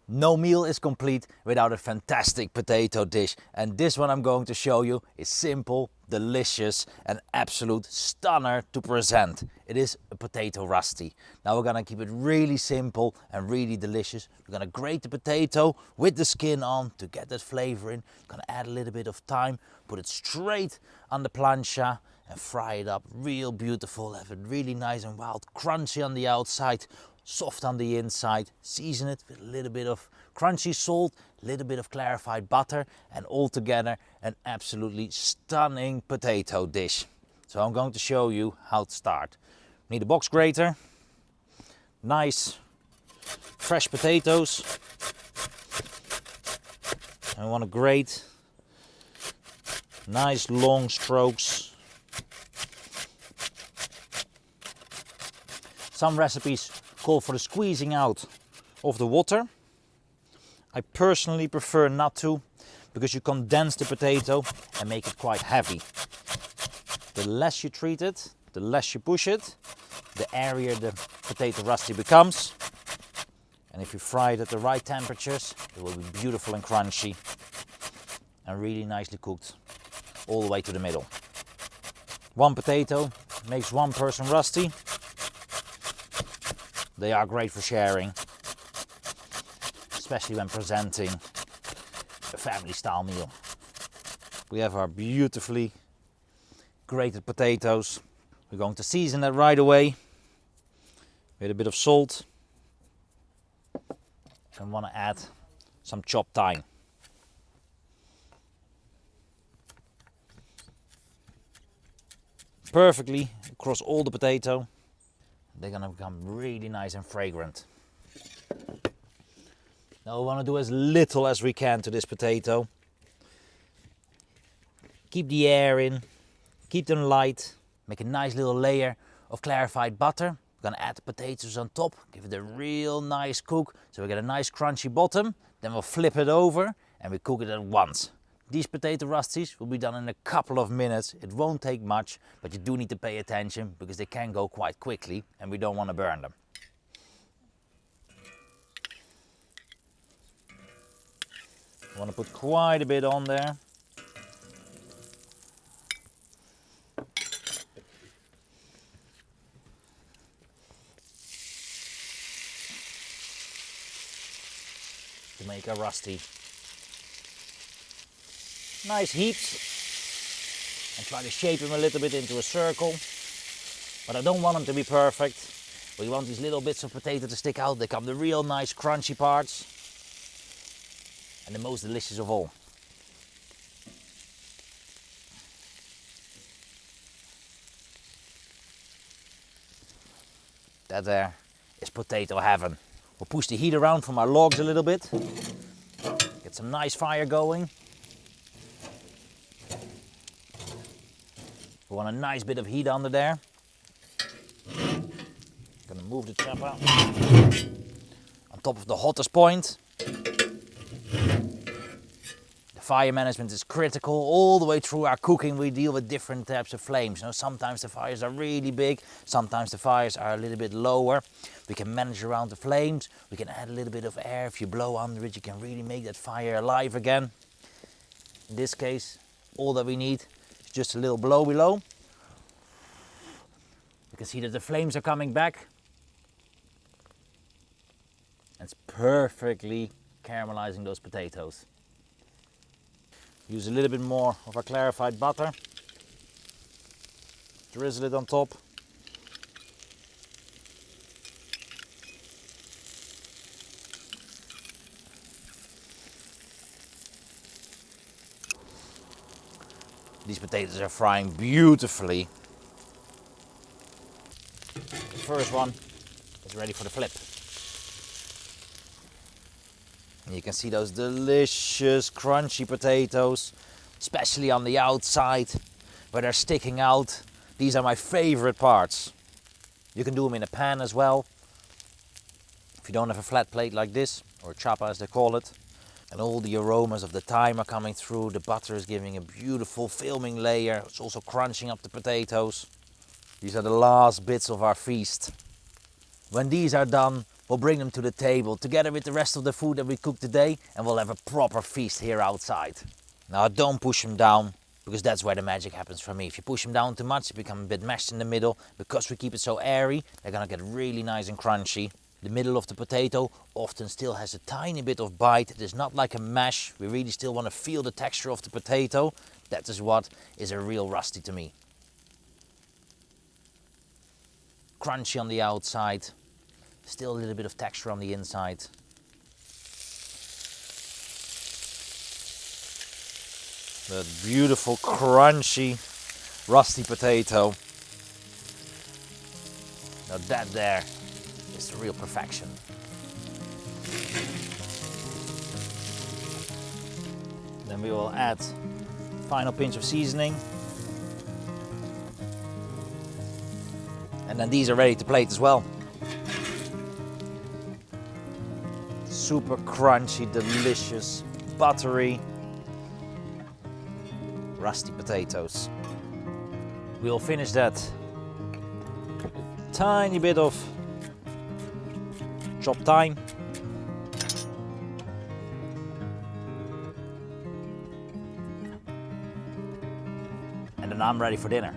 No meal is complete without a fantastic potato dish, and this one I'm going to show you is simple, delicious and absolute stunner to present. It is a potato Rösti. Now we're gonna keep it really simple and really delicious. We're gonna grate the potato with the skin on to get that flavor in. Gonna add a little bit of thyme, put it straight on the plancha and fry it up real beautiful. Have it really nice and wild, crunchy on the outside, soft on the inside. Season it with a little bit of crunchy salt, a little bit of clarified butter, and all together an absolutely stunning potato dish. So I'm going to show you how to start. We need a box grater, nice fresh potatoes, and we want to grate nice long strokes. Some recipes call for the squeezing out of the water. I personally prefer not to, because you condense the potato and make it quite heavy. The less you treat it, the less you push it, the airier the potato Rösti becomes. And if you fry it at the right temperatures, it will be beautiful and crunchy and really nicely cooked all the way to the middle. One potato makes one person Rösti. They are great for sharing, especially when presenting a family style meal. We have our beautifully grated potatoes. We're going to season that right away with a bit of salt, and want to add some chopped thyme. Perfectly across all the potato. They're gonna become really nice and fragrant. Now we want to do as little as we can to this potato. Keep the air in, keep them light, make a nice little layer of clarified butter. We're gonna add the potatoes on top, give it a real nice cook so we get a nice crunchy bottom. Then we'll flip it over and we cook it at once. These potato Röstis will be done in a couple of minutes. It won't take much, but you do need to pay attention because they can go quite quickly and we don't want to burn them. I want to put quite a bit on there. To make a Rösti. Nice heaps, and try to shape them a little bit into a circle, but I don't want them to be perfect. We want these little bits of potato to stick out. They come the real nice crunchy parts, and the most delicious of all. That there is potato heaven. We'll push the heat around from our logs a little bit, get some nice fire going. We want a nice bit of heat under there. Gonna move the Chapa on top of the hottest point. The fire management is critical. All the way through our cooking we deal with different types of flames. You know, sometimes the fires are really big, sometimes the fires are a little bit lower. We can manage around the flames. We can add a little bit of air. If you blow under it, you can really make that fire alive again. In this case, all that we need, just a little blow below. You can see that the flames are coming back. And it's perfectly caramelizing those potatoes. Use a little bit more of our clarified butter. Drizzle it on top. These potatoes are frying beautifully. The first one is ready for the flip. And you can see those delicious crunchy potatoes, especially on the outside where they're sticking out. These are my favorite parts. You can do them in a pan as well, if you don't have a flat plate like this, or Chapa as they call it. And all the aromas of the thyme are coming through. The butter is giving a beautiful filming layer. It's also crunching up the potatoes. These are the last bits of our feast. When these are done, We'll bring them to the table together with the rest of the food that we cooked today, and we'll have a proper feast here outside. Now don't push them down, because that's where the magic happens for me. If you push them down too much, they become a bit mashed in the middle. Because we keep it so airy, they're gonna get really nice and crunchy. The middle of the potato often still has a tiny bit of bite. It is not like a mash. We really still want to feel the texture of the potato. That is what is a real Rösti to me. Crunchy on the outside, still a little bit of texture on the inside. The beautiful crunchy Rösti potato. Now that there is the real perfection. Then we will add final pinch of seasoning. And then these are ready to plate as well. Super crunchy, delicious, buttery Rösti potatoes. We'll finish that with a tiny bit of chopped thyme. And then I'm ready for dinner.